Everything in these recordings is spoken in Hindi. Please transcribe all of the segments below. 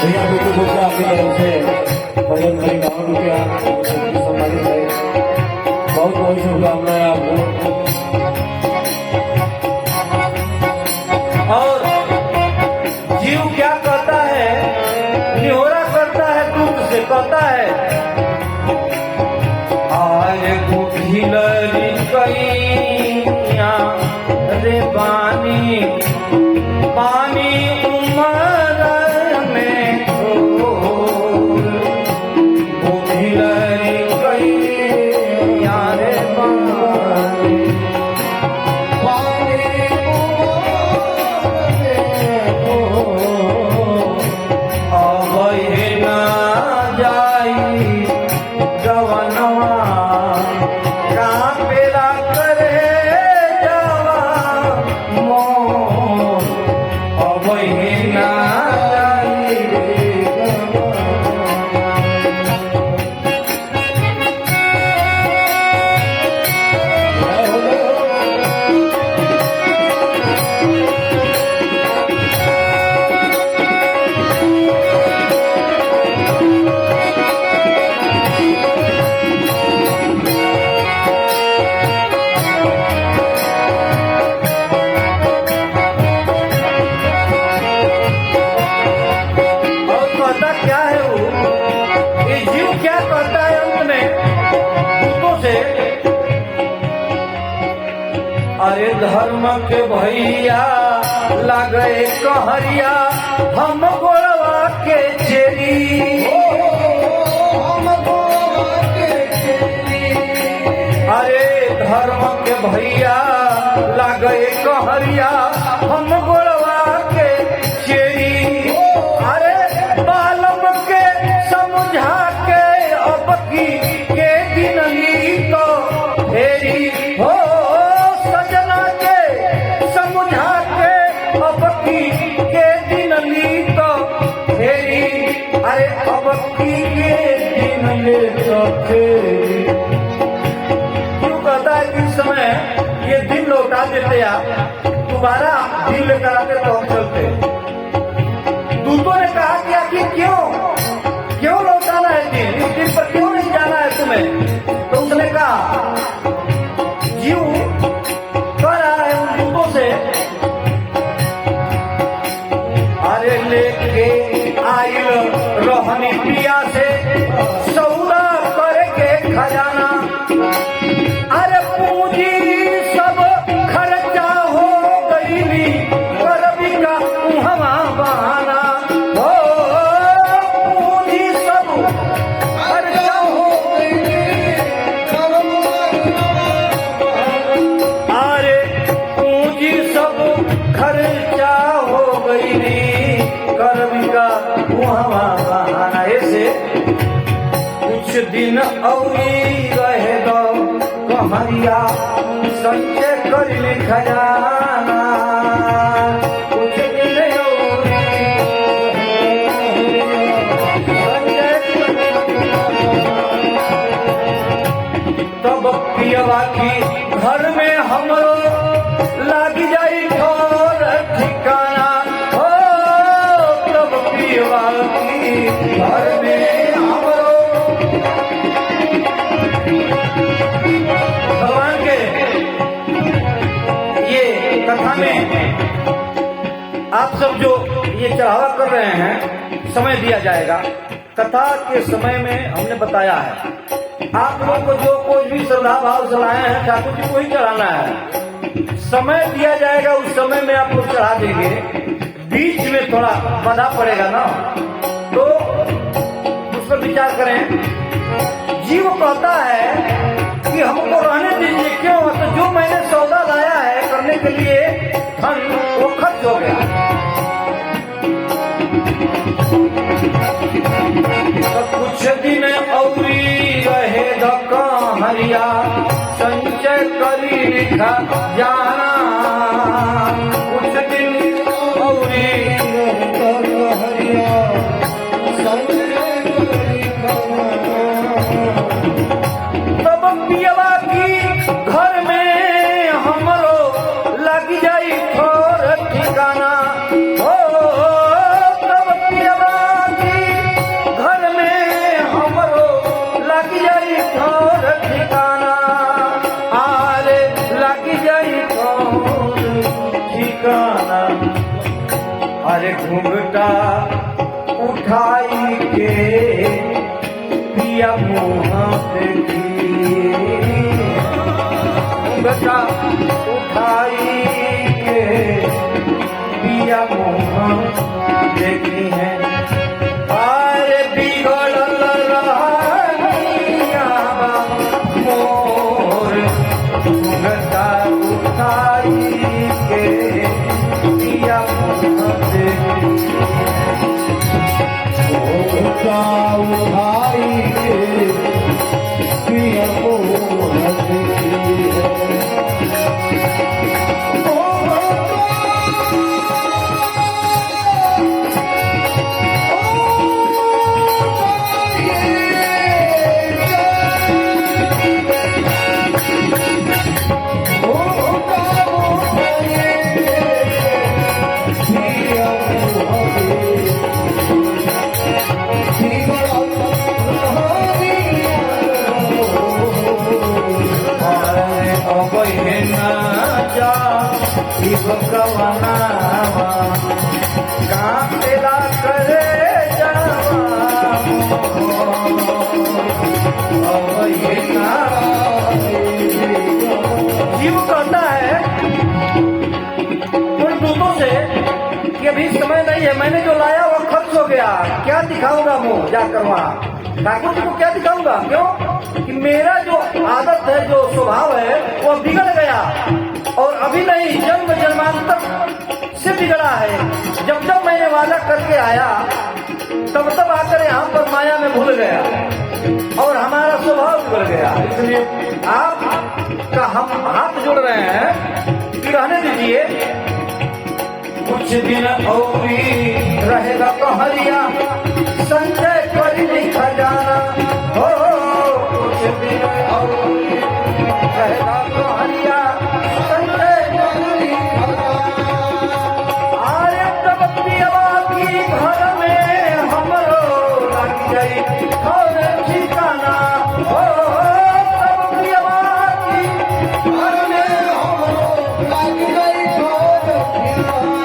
भैया बिट्टू गुप्ता आपकी तरफ से भजन भरी 9 रुपया सम्मानित है। बहुत बहुत शुभकामनाएं आपको। और जीव क्या कहता है, निहोरा करता है, दुख से कहता है आज कुठिलरी कैया रे पानी पानी उमर में कुठिलरी कैया रे पानी अरे धर्म के भैया लगे कहरिया हम गोड़वा के चेरी अरे धर्म के भैया लगे कहरिया हम गोड़वा के चेरी अरे बालम के समझा के अब की के दिन ली तो फेरी हो के दिन ली तो फेरी अरे अब की के दिन ले तो फेरी क्यों कहता है कि इस समय ये दिन लौटा देते आप दोबारा दिन लेकर आते तो हम चलते। दूतों ने कहा कि आखिर क्यों लौटाना है दिन, इस दिन पर क्यों नहीं जाना है तुम्हें। तो उसने कहा जीव कह रहा है उन दूतों से लेके आयल रोहनी पिया से सौदा करके खजाना अरे पूंजी सब खर्चा हो गई करबी का उहवा बहाना हो पूंजी सब खर्चा हो गई अरे पूंजी सब खर्चा हो गई करबिका वहाँ बहाना से कुछ दिन औरी रहे दो कहरिया संचय कर खजाना कुछ दिन तब पियवा की घर में हमरो लाग जाई ठोर ठिकाना घर में हमरो भगवान के ये कथा में आप सब जो ये चढ़ावा कर रहे हैं समय दिया जाएगा। कथा के समय में हमने बताया है आप लोगों को जो कोई भी श्रद्धा भाव चलाए हैं ठाकुर जी को ही चढ़ाना है। समय दिया जाएगा उस समय में आप लोग चढ़ा देंगे, बीच में थोड़ा बाधा पड़ेगा ना तो उस पर विचार करें। जीव कहता है कि हमको रहने दीजिए, क्यों तो जो मैंने सौदा लाया है करने के लिए धन वो खर्च हो गया। तो कुछ दिन औरी रहे कहरिया संचय करी लिखा जाना कुछ दिन औरी कहरिया तब पियवा की घर में हमरो लग जाई ठोर ठिकाना हो तब पियवा उठाई के पिया मोहत की, घुंघटा उठाई के पिया मोहत देखी है। अरे बिगड़ल रहनिया मोर, घुंघटा उठाई के पिया मोहत देखी घुंघटा उठाई के पिया मोहत की है। कांतेला करे जीव कहता है उन दूतों से कि अभी समय नहीं है, मैंने जो लाया वो खर्च हो गया, क्या दिखाऊंगा मुंह जाकर वहां ठाकुर जी को, क्या दिखाऊंगा? क्यों कि मेरा जो आदत है, जो स्वभाव है, वो बिगड़ गया और अभी नहीं, जन्म जन्मांतर से बिगड़ा है। जब जब मैंने वादा करके आया तब तब आकर यहाँ पर माया में भूल गया और हमारा स्वभाव बिगड़ गया। इसलिए आपका हम हाथ जोड़ रहे हैं कि रहने दीजिए, कुछ दिन और रहेगा कहरिया, संजय पर लिखा जाना हो, कुछ दिन और रहेगा कहरिया, संजय पर लिखा जाना। आरे तब पियवा की घर में हमरो लग गई और ठिकाना हो, तब पियवा की घर में हमरो लग गई और ठिकाना,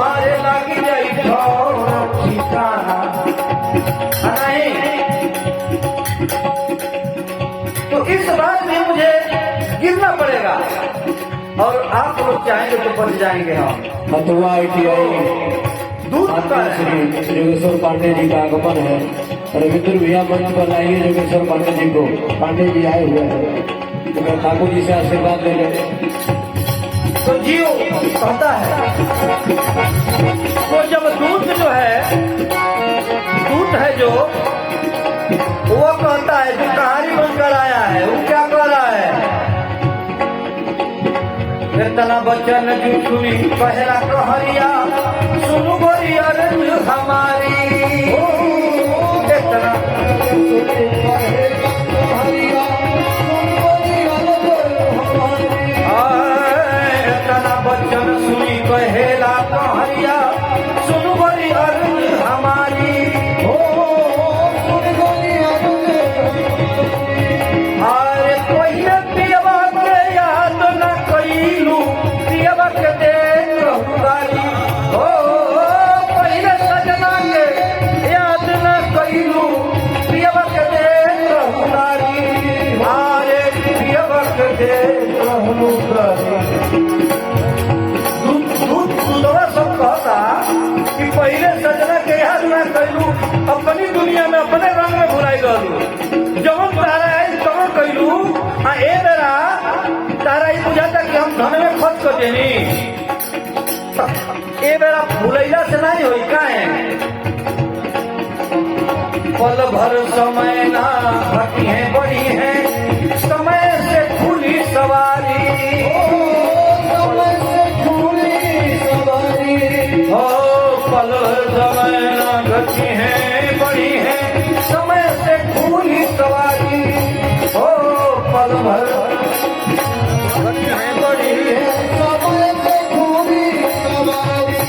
अरे लग गई और ठिकाना। नहीं तो इस बात में मुझे गिरना पड़ेगा और आप लोग चाहेंगे तो बच जाएंगे। हम खतवा ITI दूध का श्री योगेश्वर पांडे जी का आगमन है। रविंद्र भैया मंच पर लाइए योगेश्वर पांडे जी को। पांडे जी आए हुए हैं तो मैं ठाकुर जी से आशीर्वाद ले लें। तो जियो कहता है, तो जब दूध जो है, दूध है जो वो कहता है, जो कहानी बनकर आया है, वो क्या कह रहा है? इतना बचन जो सुनी पहला कहरिया, सुन गोरी अर्ज हमारी, इतना सुनी पहला कहरिया, सुन गोरी अर्ज हमारी, इतना बचन सुनी पहला कहरिया, सुन गोरी अर्ज हमारी, सब कहता कि पहले सजना के याद ना कैलू, अपनी दुनिया में अपने रंग में भुलाई गलू, जब तारा है तब कैलू। हाँ ए बेरा तारा ही बुझाता कि हम धन में खर्च कर देनी, ए बेरा भूलैला से नहीं होई काहे? पल भर समय ना घटी है बड़ी है, समय से खुली सवारी, समय से खुली सवारी, हो पल भर समय ना घटी है बड़ी है, समय से खुली सवारी, हो पल भर घटी है बड़ी है, समय से खुली सवारी।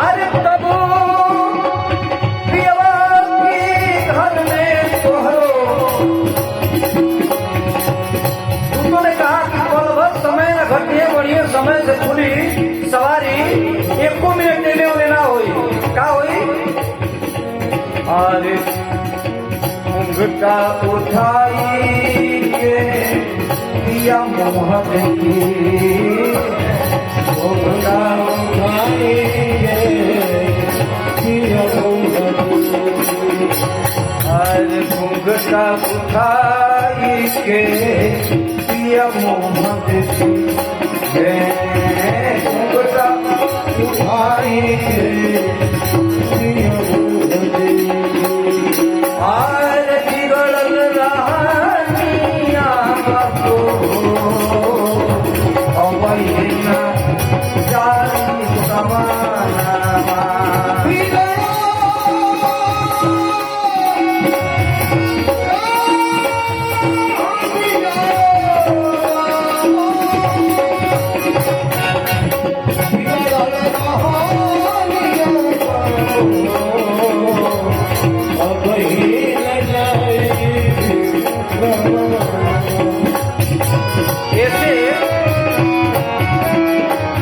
अरे तब समय से खुली सवारी, एको मिनट लेने होने ना हो, और घुंघटा उठाई के दिया मोहन की, घुंघटा उठाई के दिया मोहन की, और घुंघटा उठाई के दिया मोहन की, घुंघटा उठाई के दिया मोहन की, और बिगड़ल रानिया को अवैना जानी समाना।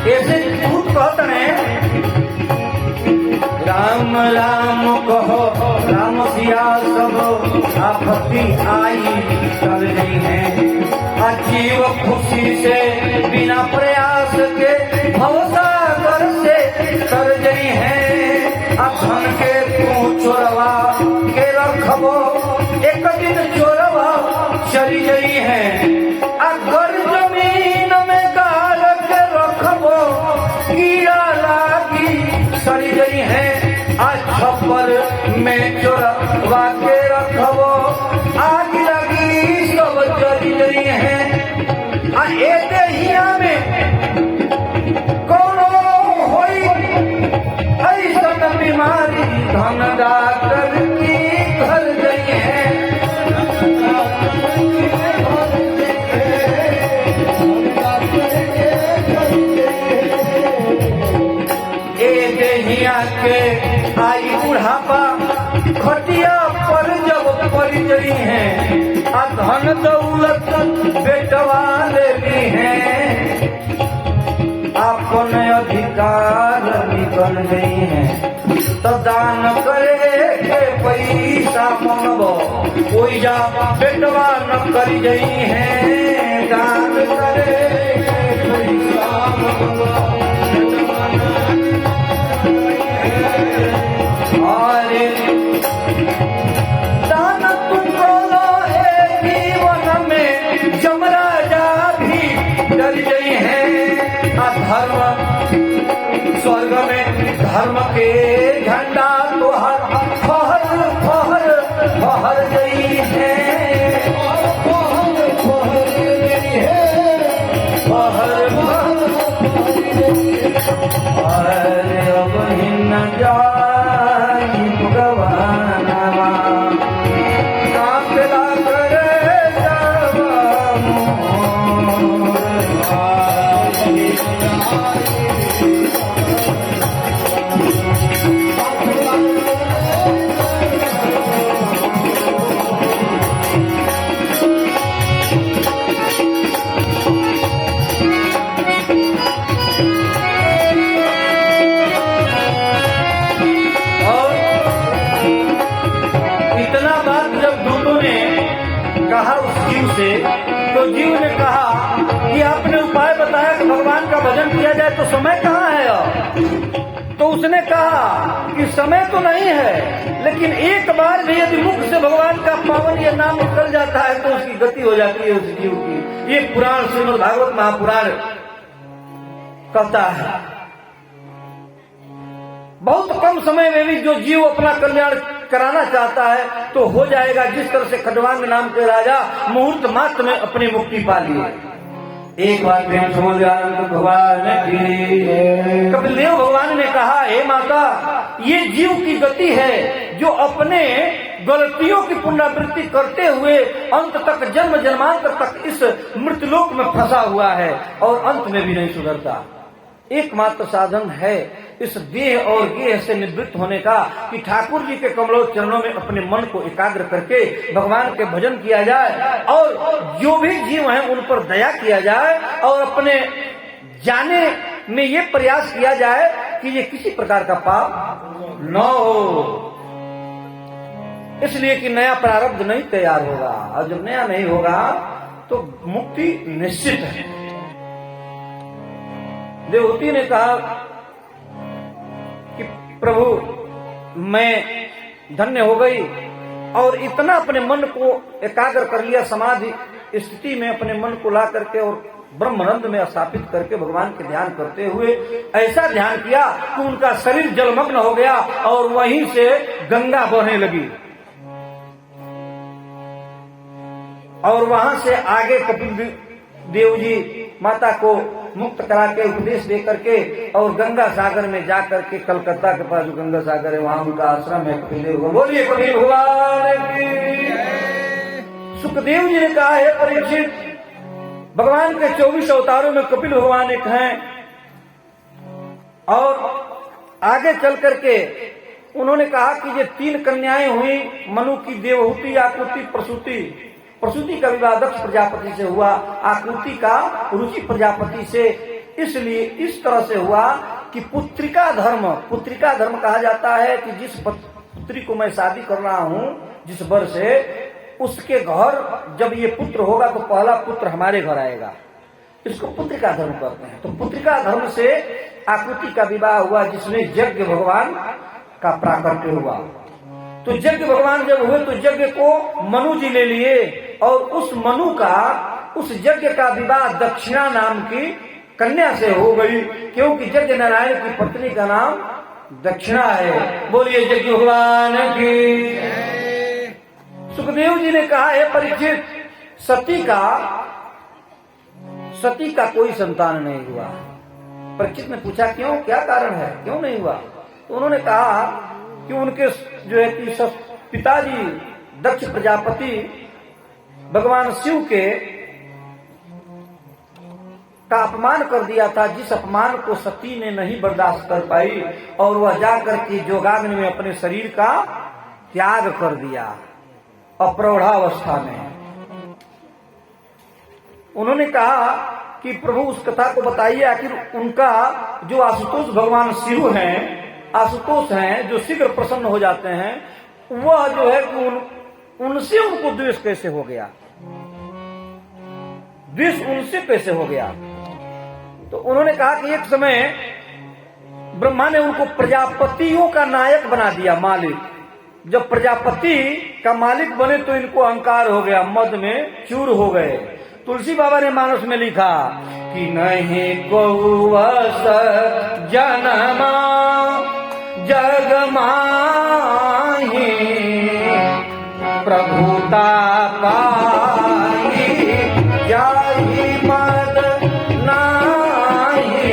ऐसे झूठ कहते हैं, राम राम कहो राम सिया सब आपत्ति आई कर रही है। अजीब खुशी से बिना प्रयास के भवसागर से कर रही है। अखन के तू चोरवा के रखबो एक दिन चोरवा चली गई है। अगर जमीन में गाड़ के रखबो कीड़ा लागी सड़ी गई है। आज छप्पर में चोरवा के रखबो आग लगी सब जली गई है। एहिया में कोनो होई ऐसा बीमारी धन डॉक्टर की घर गई है। के आई बुढ़ापा खटिया पर जब पड़ गई है। धन दौलत बेटवा लेती है। अपने अधिकार निकल गई है। तो दान करे के पैसा मंगबो कोई जा बेटवा न कर गई है। दान करे के पैसा मंगबो दान तुमको जीवन में जमराजा भी डर गई है। अधर्म स्वर्ग में धर्म के झंडा तो फहर फहर फहर गई है। फहर फहर अब न जा कहा उस जीव से, तो जीव ने कहा कि आपने उपाय बताया कि भगवान का भजन किया जाए तो समय कहाँ है अब? तो उसने कहा कि समय तो नहीं है, लेकिन एक बार भी यदि मुख से भगवान का पावन ये नाम निकल जाता है तो उसकी गति हो जाती है उस जीव की। ये पुराण श्रीमद् भागवत महापुराण कहता है। बहुत कम समय में भी जो जीव अपना कल्याण कराना चाहता है तो हो जाएगा। जिस तरह से खडवांग नाम के राजा मुहूर्त मात्र में अपनी मुक्ति पा लिए। एक बार प्रेम समुद्रानंद भगवान की कपिल देव भगवान ने कहा, हे माता, ये जीव की गति है जो अपने गलतियों की पुनरावृत्ति करते हुए अंत तक जन्म जन्मांतर तक इस मृतलोक में फंसा हुआ है और अंत में भी नहीं सुधरता। एकमात्र साधन है इस देह और गेह से निवृत्त होने का कि ठाकुर जी के कमलों चरणों में अपने मन को एकाग्र करके भगवान के भजन किया जाए और जो भी जीव हैं उन पर दया किया जाए और अपने जाने में ये प्रयास किया जाए कि ये किसी प्रकार का पाप न हो। इसलिए कि नया प्रारब्ध नहीं तैयार होगा, और जब नया नहीं होगा तो मुक्ति निश्चित है। देवहूति ने कहा कि प्रभु मैं धन्य हो गई, और इतना अपने मन को एकाग्र कर लिया, समाधि स्थिति में अपने मन को ला करके और ब्रह्मानंद में स्थापित करके भगवान के ध्यान करते हुए ऐसा ध्यान किया कि उनका शरीर जलमग्न हो गया और वहीं से गंगा बहने लगी। और वहां से आगे कपिल देव जी माता को मुक्त करा के उपदेश दे करके और गंगा सागर में जा करके, कलकत्ता के पास जो गंगा सागर है वहां उनका आश्रम है कपिल देव। बोलिए कपिल भगवान की। सुखदेव जी ने कहा है परीक्षित, भगवान के 24 अवतारों में कपिल भगवान एक हैं, और आगे चल करके उन्होंने कहा कि ये 3 कन्याएं हुई, मनु की देवहूति, आकृति, प्रसूति। प्रसूति का विवाह दक्ष प्रजापति से हुआ, आकृति का रुचि प्रजापति से। इसलिए इस तरह से हुआ कि पुत्रिका धर्म कहा जाता है कि जिस पुत्री को मैं शादी कर रहा हूं जिस वर से, उसके घर जब ये पुत्र होगा तो पहला पुत्र हमारे घर आएगा, इसको पुत्रिका धर्म कहते हैं। तो पुत्रिका धर्म से आकृति का विवाह हुआ, जिसमें यज्ञ भगवान का प्राकट्य हुआ। तो यज्ञ भगवान जब हुए तो यज्ञ को मनु जी ले लिए, और उस यज्ञ का विवाह दक्षिणा नाम की कन्या से हो गई, क्योंकि यज्ञ नारायण की पत्नी का नाम दक्षिणा है। बोलिए यज्ञ भगवान की। सुखदेव जी ने कहा है परीक्षित, सती का कोई संतान नहीं हुआ। परीक्षित ने पूछा क्यों, क्या कारण है, क्यों नहीं हुआ? तो उन्होंने कहा कि उनके जो है कि पिताजी दक्ष प्रजापति भगवान शिव के का अपमान कर दिया था, जिस अपमान को सती ने नहीं बर्दाश्त कर पाई, और वह जाकर के जोगाग्नि में अपने शरीर का त्याग कर दिया अप्रौढ़ावस्था में। उन्होंने कहा कि प्रभु उस कथा को बताइए, आखिर उनका जो आशुतोष भगवान शिव हैं, आशुतोष हैं जो शीघ्र प्रसन्न हो जाते हैं, वह जो है कि उनसे उनको द्वेष कैसे हो गया, द्वेष उनसे कैसे हो गया? तो उन्होंने कहा कि एक समय ब्रह्मा ने उनको प्रजापतियों का नायक बना दिया, मालिक। जब प्रजापति का मालिक बने तो इनको अहंकार हो गया, मद में चूर हो गए। तुलसी बाबा ने मानस में लिखा कि नहीं को वस जनमा जग माही प्रभुता पाई जाहि मद नाही।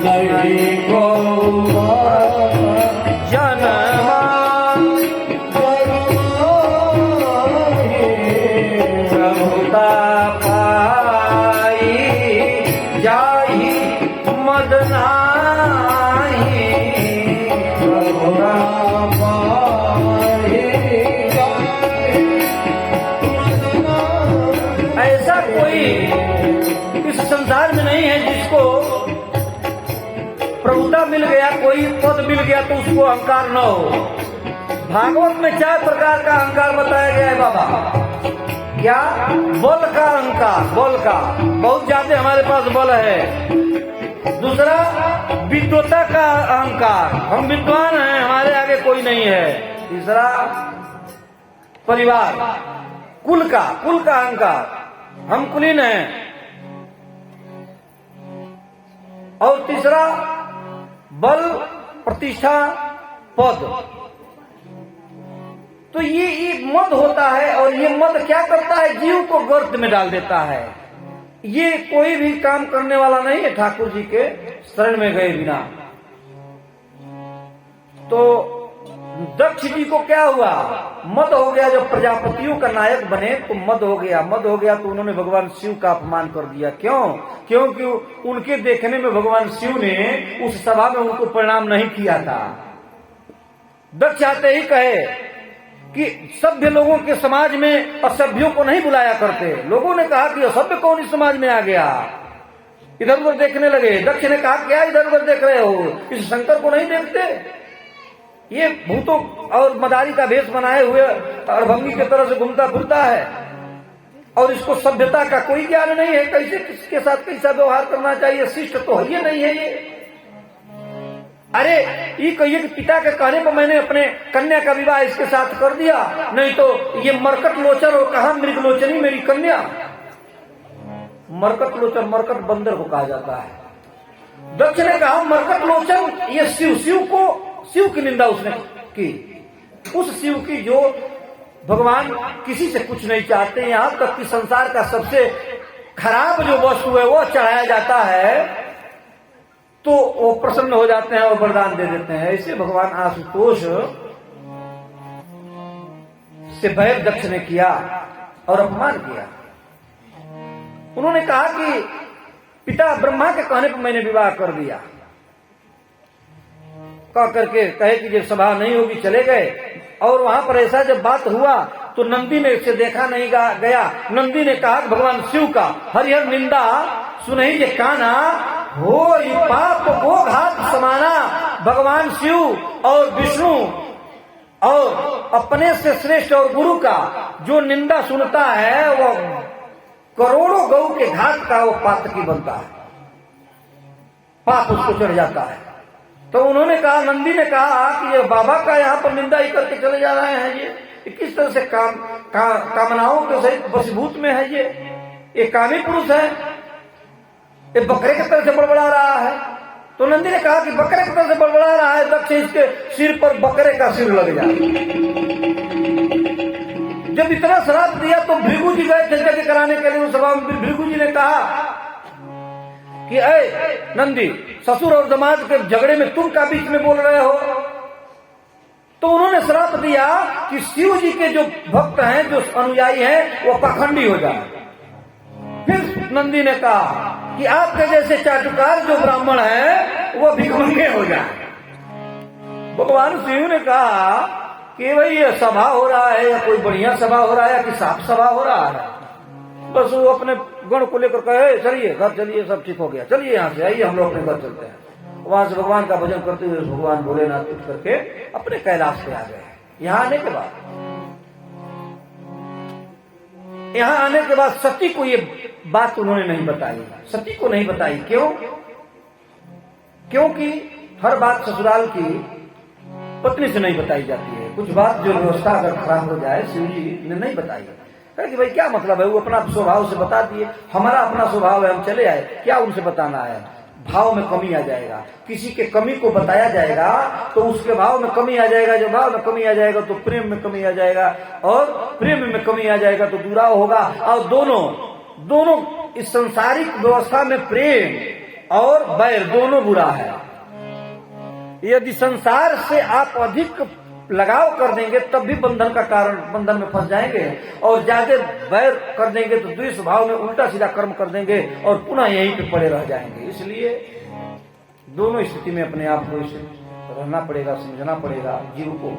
नहीं को जनमा प्रभुता पाई जाहि मद नाही। प्रभुता पाई ऐसा कोई इस संसार में नहीं है जिसको प्रभुता मिल गया, कोई पद मिल गया तो उसको अहंकार न हो। भागवत में 4 प्रकार का अहंकार बताया गया है बाबा। क्या? बल का अहंकार, बल का, बहुत ज्यादा हमारे पास बल है। दूसरा विद्वता का अहंकार, हम विद्वान हैं, हमारे आगे कोई नहीं है। तीसरा परिवार, कुल का अहंकार, हम कुलीन हैं। और तीसरा बल, प्रतिष्ठा, पद। तो ये मद होता है, और ये मद क्या करता है? जीव को गर्त में डाल देता है। ये कोई भी काम करने वाला नहीं है ठाकुर जी के शरण में गए बिना। तो दक्ष जी को क्या हुआ? मद हो गया। जब प्रजापतियों का नायक बने तो मद हो गया तो उन्होंने भगवान शिव का अपमान कर दिया। क्यों? क्योंकि उनके देखने में भगवान शिव ने उस सभा में उनको प्रणाम नहीं किया था। दक्ष आते ही कहे कि सभ्य लोगों के समाज में असभ्यों को नहीं बुलाया करते। लोगों ने कहा कि असभ्य कौन इस समाज में आ गया, इधर उधर देखने लगे। दक्ष ने कहा क्या इधर उधर देख रहे हो, इस शंकर को नहीं देखते, ये भूतों और मदारी का भेष बनाए हुए अड़भंगी की तरह से घूमता फिरता है और इसको सभ्यता का कोई ज्ञान नहीं है, कैसे किसके साथ कैसा व्यवहार करना चाहिए, शिष्ट तो ये नहीं है ये। अरे ये कहिए कि पिता के कहने पर मैंने अपने कन्या का विवाह इसके साथ कर दिया, नहीं तो ये मरकट लोचन और कहा मृग लोचनी मेरी कन्या। मरकट लोचन, मरकट बंदर को कहा जाता है। दक्ष ने कहा मरकट लोचन, ये शिव की निंदा उसने की, उस शिव की जो भगवान किसी से कुछ नहीं चाहते, यहां तक कि संसार का सबसे खराब जो वस्तु है वो चढ़ाया जाता है तो वो प्रसन्न हो जाते हैं और वरदान दे देते हैं। ऐसे भगवान आशुतोष से वैर दक्ष ने किया और अपमान किया। उन्होंने कहा कि पिता ब्रह्मा के कहने पर मैंने विवाह कर दिया, कह करके कहे कि जब सभा नहीं होगी चले गए। और वहां पर ऐसा जब बात हुआ तो नंदी ने इसे देखा नहीं गया। नंदी ने कहा भगवान शिव का हरिहर निंदा सुनहि जे काना, हो पाप वो घात समाना। भगवान शिव और विष्णु और अपने से श्रेष्ठ और गुरु का जो निंदा सुनता है वो करोड़ों गौ के घात का वो पातकी बनता है, पाप उसको चढ़ जाता है। तो उन्होंने कहा, नंदी ने कहा कि ये बाबा का यहाँ पर निंदा ही करके चले जा रहे हैं, ये किस तरह से कामनाओं के सहित वशीभूत में है, ये कामी पुरुष है, ये बकरे की तरह से बड़बड़ा रहा है। तो नंदी ने कहा कि बकरे की तरह से बड़बड़ा रहा है, दक्ष इसके सिर पर बकरे का सिर लग जाए। जब इतना श्राप दिया तो भृगु जी गए थे यज्ञ कराने के लिए उस सभा में। भृगु जी ने कहा कि अय नंदी, ससुर और दामाद के झगड़े में तुम का बीच में बोल रहे हो। तो उन्होंने श्राप दिया कि शिव जी के जो भक्त हैं, जो अनुयायी हैं, वो पाखंडी हो जाए। फिर नंदी ने कहा कि आपके जैसे चाटुकार जो ब्राह्मण हैं वो भिखमंगे हो जाए। भगवान शिव ने कहा कि भाई ये सभा हो रहा है या कोई बढ़िया सभा हो रहा है या कि साफ सभा हो रहा है। बस वो अपने गण को लेकर कहे चलिए घर चलिए, सब ठीक हो गया, चलिए यहाँ से आइए हम लोग अपने घर चलते हैं। वहां से भगवान का भजन करते हुए भगवान भोलेनाथ उठ करके अपने कैलाश पे आ गए। यहाँ आने के बाद सती को ये बात उन्होंने नहीं बताई, सती को नहीं बताई। क्यों? क्योंकि हर बात ससुराल की पत्नी से नहीं बताई जाती है। कुछ बात जो व्यवस्था अगर खराब हो जाए, शिव जी ने नहीं बताई कि भाई क्या मतलब है, वो अपना स्वभाव से बता दिए, हमारा अपना स्वभाव है हम चले आए, क्या उनसे बताना है। भाव में कमी आ जाएगा, किसी के कमी को बताया जाएगा तो उसके भाव में कमी आ जाएगा, जो भाव में कमी आ जाएगा तो प्रेम में कमी आ जाएगा, और प्रेम में कमी आ जाएगा तो दुराव होगा। और दोनों इस सांसारिक व्यवस्था में प्रेम और बैर दोनों बुरा है। यदि संसार से आप अधिक लगाव कर देंगे तब भी बंधन का कारण, बंधन में फंस जाएंगे, और ज्यादा वैर कर देंगे तो द्वेष भाव में उल्टा सीधा कर्म कर देंगे और पुनः यहीं पे पड़े रह जाएंगे। इसलिए दोनों स्थिति में अपने आप को रहना पड़ेगा, समझना पड़ेगा जीव को।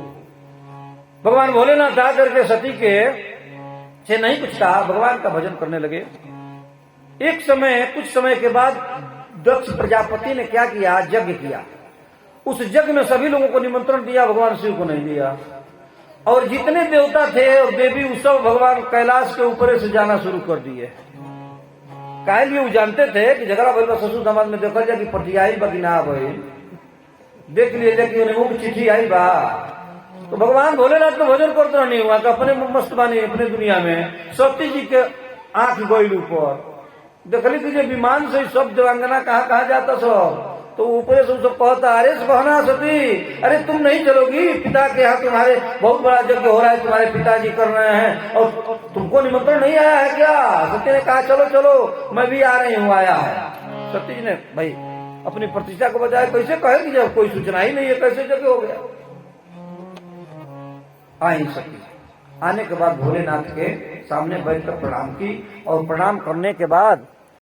भगवान भोलेनाथ आ करके सती के से नहीं कुछ कहा, भगवान का भजन करने लगे। एक समय, कुछ समय के बाद दक्ष प्रजापति ने क्या किया, यज्ञ किया। उस यज्ञ में सभी लोगों को निमंत्रण दिया, भगवान शिव को नहीं दिया। और जितने देवता थे और देवी वो सब भगवान कैलाश के ऊपर से जाना शुरू कर दिए। काहे लिए वो जानते थे कि झगड़ा भइल बा ससुर दामाद में, देखल जा कि पटी आई बा कि ना भाई, देख लिए कि उन्हें चिट्ठी आई बा। तो भगवान भोलेनाथ को भजन करते नहीं हुआ, अपने मस्त बानी अपने दुनिया में। सती जी के आंख गईल ऊपर, देखली कि जो विमान से सब देवांगना कहाँ जाता सब, तो ऊपर से सब कहता, अरे बहना सती, अरे तुम नहीं चलोगी, पिता के यहाँ तुम्हारे बहुत बड़ा यज्ञ हो रहा है, तुम्हारे पिताजी कर रहे हैं और तुमको निमंत्रण नहीं आया है क्या? सती ने कहा चलो चलो मैं भी आ रही हूँ, आया है। सती जी ने भाई अपनी प्रतिष्ठा को बजाय कैसे कहेगी जब कोई सूचना ही नहीं है, कैसे यज्ञ हो गया। आई सती, आने के बाद भोलेनाथ के सामने बैठकर प्रणाम की, और प्रणाम करने के बाद